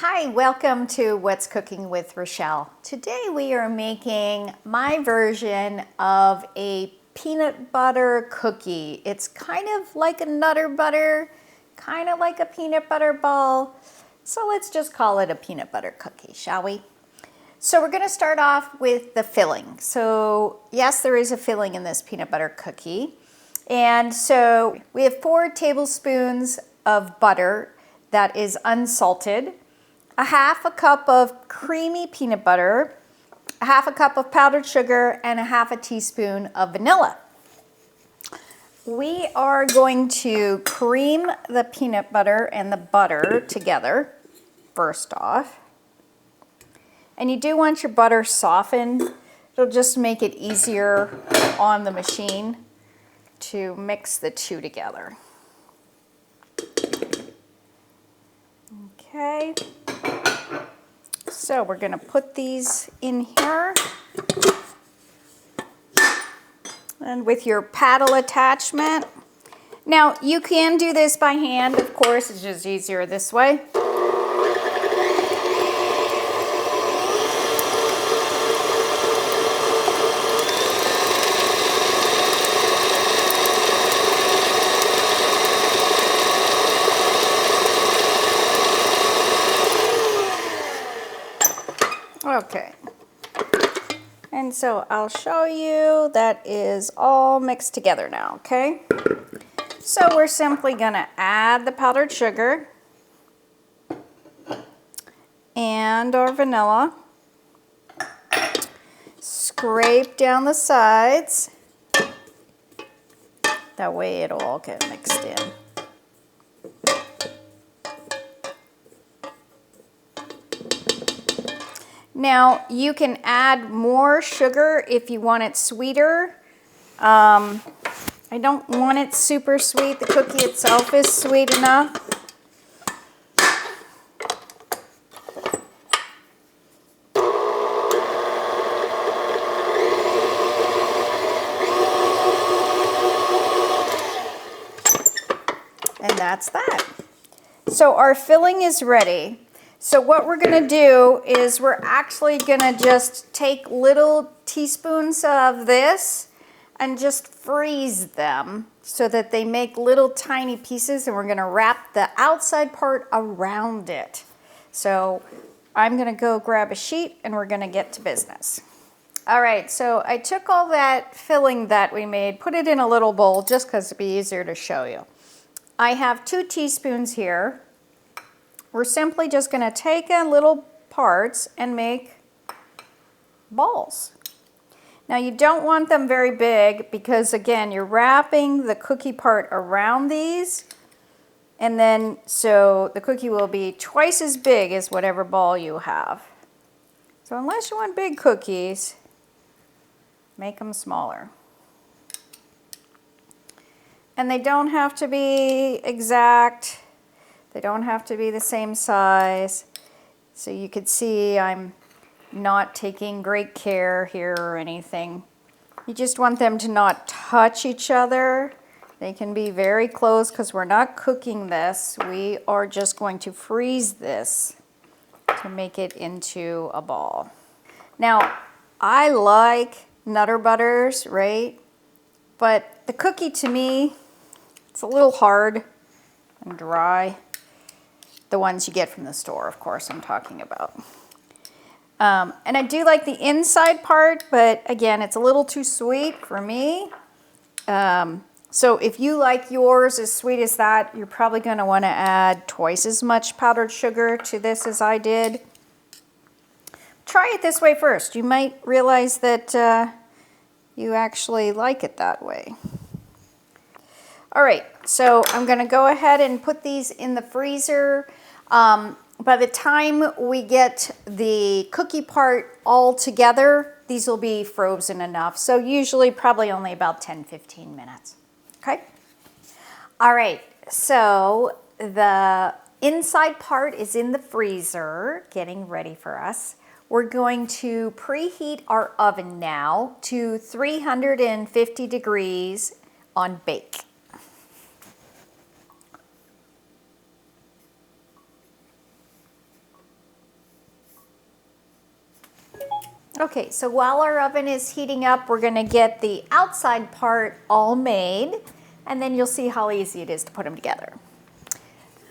Hi, welcome to What's Cooking with Rochelle. Today we are making my version of a peanut butter cookie. It's kind of like a Nutter Butter, kind of like a peanut butter ball. So let's just call it a peanut butter cookie, shall we? So we're going to start off with the filling. So yes, there is a filling in this peanut butter cookie. And so we have 4 tablespoons of butter that is unsalted, a half a cup of creamy peanut butter, a half a cup of powdered sugar, and a half a teaspoon of vanilla. We are going to cream the peanut butter and the butter together first off. And you do want your butter softened. It'll just make it easier on the machine to mix the two together. Okay. So we're going to put these in here. And with your paddle attachment. Now you can do this by hand, of course, it's just easier this way. Okay, and so I'll show you that is all mixed together now, okay? So we're simply gonna add the powdered sugar and our vanilla, scrape down the sides, that way it'll all get mixed in. Now, you can add more sugar if you want it sweeter. I don't want it super sweet. The cookie itself is sweet enough. And that's that. So our filling is ready. So what we're going to do is we're actually going to just take little teaspoons of this and just freeze them so that they make little tiny pieces, and we're going to wrap the outside part around it. So I'm going to go grab a sheet and we're going to get to business. All right, so I took all that filling that we made, put it in a little bowl just because it'd be easier to show you. I have 2 teaspoons here. We're simply just going to take little parts and make balls. Now you don't want them very big because, again, you're wrapping the cookie part around these, and then so the cookie will be twice as big as whatever ball you have. So unless you want big cookies, make them smaller. And they don't have to be exact. They don't have to be the same size. So you could see I'm not taking great care here or anything. You just want them to not touch each other. They can be very close because we're not cooking this. We are just going to freeze this to make it into a ball. Now, I like Nutter Butters, right? But the cookie to me, it's a little hard and dry. The ones you get from the store, of course, I'm talking about. And I do like the inside part, but again, it's a little too sweet for me. So if you like yours as sweet as that, you're probably going to want to add twice as much powdered sugar to this as I did. Try it this way first. You might realize that you actually like it that way. All right, so I'm going to go ahead and put these in the freezer. By the time we get the cookie part all together, these will be frozen enough. So usually probably only about 10-15 minutes. Okay? All right, so the inside part is in the freezer, getting ready for us. We're going to preheat our oven now to 350 degrees on bake. Okay, so while our oven is heating up, we're gonna get the outside part all made, and then you'll see how easy it is to put them together.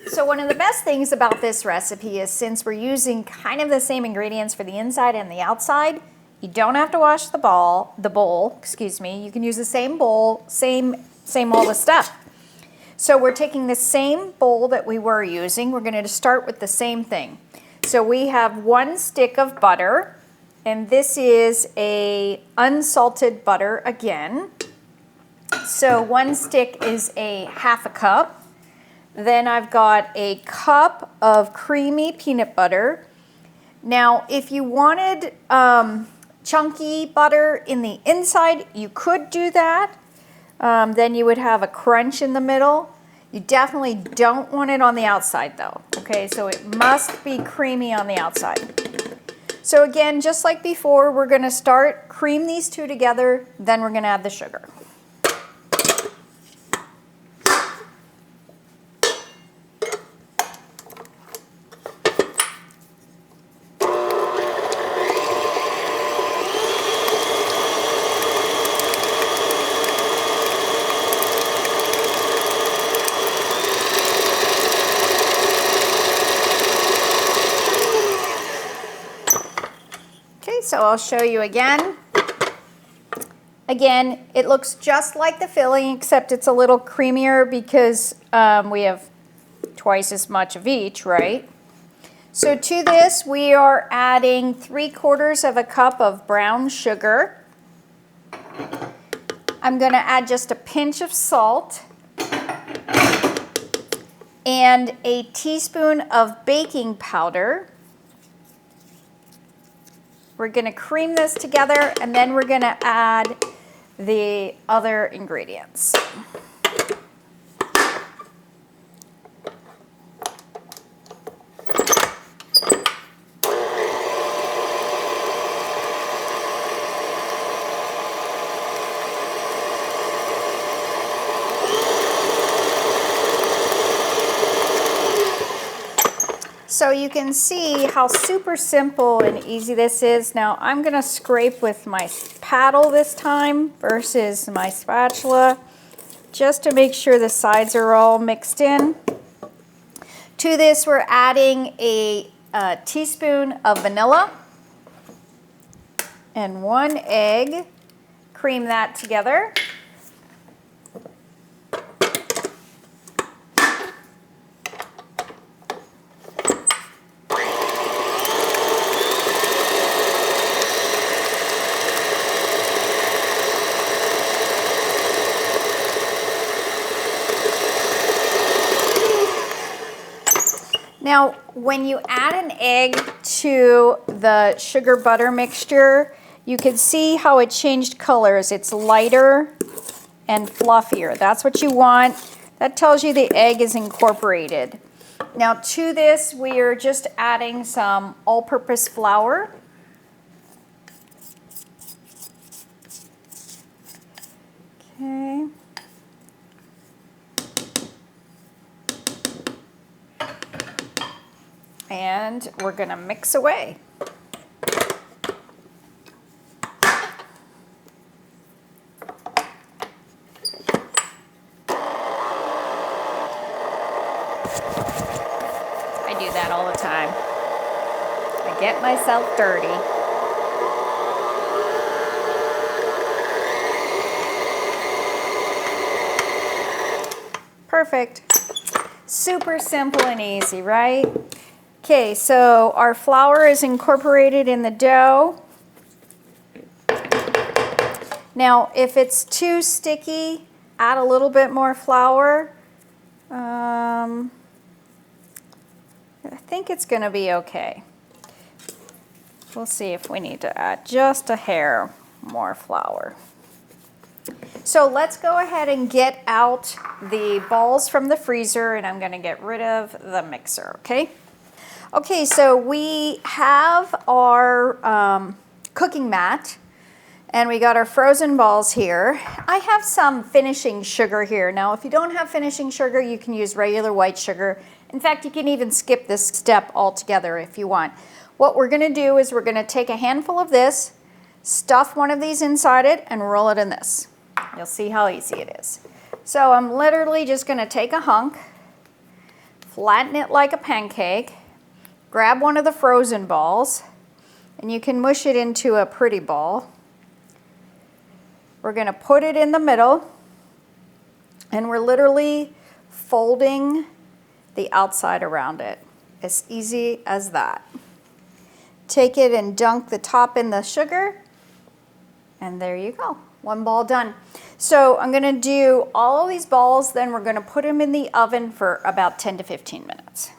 So one of the best things about this recipe is since we're using kind of the same ingredients for the inside and the outside, you don't have to wash the bowl, excuse me. You can use the same bowl, same all the stuff. So we're taking the same bowl that we were using. We're going to start with the same thing. So we have 1 stick of butter, and this is a unsalted butter again. So 1 stick is a 1/2 cup. Then I've got a cup of creamy peanut butter. Now, if you wanted chunky butter in the inside, you could do that. Then you would have a crunch in the middle. You definitely don't want it on the outside though. Okay, so it must be creamy on the outside. So again, just like before, we're gonna start, cream these two together, then we're gonna add the sugar. So I'll show you again. Again, it looks just like the filling, except it's a little creamier because we have twice as much of each, right? So to this, we are adding 3/4 of a cup of brown sugar. I'm gonna add just a pinch of salt and a teaspoon of baking powder. We're going to cream this together, and then we're going to add the other ingredients. So you can see how super simple and easy this is. Now I'm going to scrape with my paddle this time versus my spatula, just to make sure the sides are all mixed in. To this, we're adding a teaspoon of vanilla and 1 egg. Cream that together. Now, when you add an egg to the sugar butter mixture, you can see how it changed colors. It's lighter and fluffier. That's what you want. That tells you the egg is incorporated. Now to this, we are just adding some all-purpose flour. Okay. And we're gonna mix away. I do that all the time. I get myself dirty. Perfect. Super simple and easy, right? Okay, so our flour is incorporated in the dough. Now, if it's too sticky, add a little bit more flour. I think it's going to be okay. We'll see if we need to add just a hair more flour. So let's go ahead and get out the balls from the freezer, and I'm going to get rid of the mixer, okay? Okay, so we have our cooking mat, and we got our frozen balls here. I have some finishing sugar here. Now, if you don't have finishing sugar, you can use regular white sugar. In fact, you can even skip this step altogether if you want. What we're gonna do is we're gonna take a handful of this, stuff one of these inside it and roll it in this. You'll see how easy it is. So I'm literally just gonna take a hunk, flatten it like a pancake, grab one of the frozen balls, and you can mush it into a pretty ball. We're gonna put it in the middle, and we're literally folding the outside around it. As easy as that. Take it and dunk the top in the sugar, and there you go. One ball done. So I'm gonna do all of these balls, then we're gonna put them in the oven for about 10 to 15 minutes.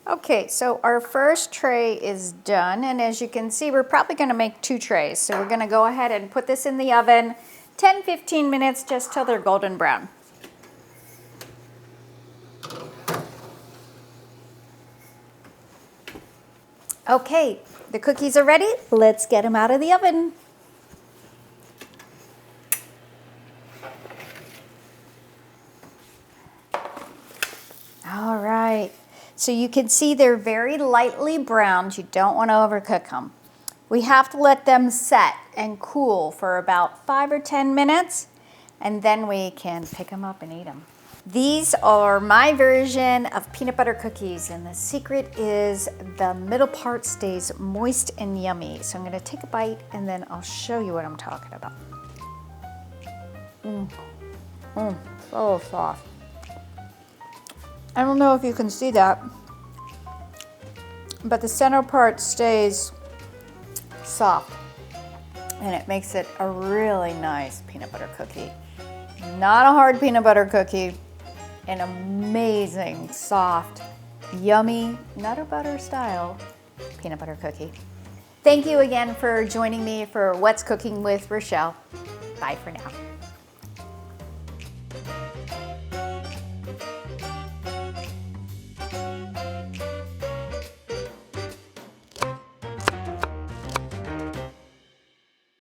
Okay, so our first tray is done, and as you can see, we're probably gonna make 2 trays. So we're gonna go ahead and put this in the oven 10-15 minutes just till they're golden brown. Okay, the cookies are ready. Let's get them out of the oven. All right. So you can see they're very lightly browned. You don't want to overcook them. We have to let them set and cool for about 5 or 10 minutes, and then we can pick them up and eat them. These are my version of peanut butter cookies, and the secret is the middle part stays moist and yummy. So I'm going to take a bite, and then I'll show you what I'm talking about. So soft. I don't know if you can see that, but the center part stays soft, and it makes it a really nice peanut butter cookie. Not a hard peanut butter cookie, an amazing, soft, yummy, Nutter Butter style peanut butter cookie. Thank you again for joining me for What's Cooking with Rochelle. Bye for now.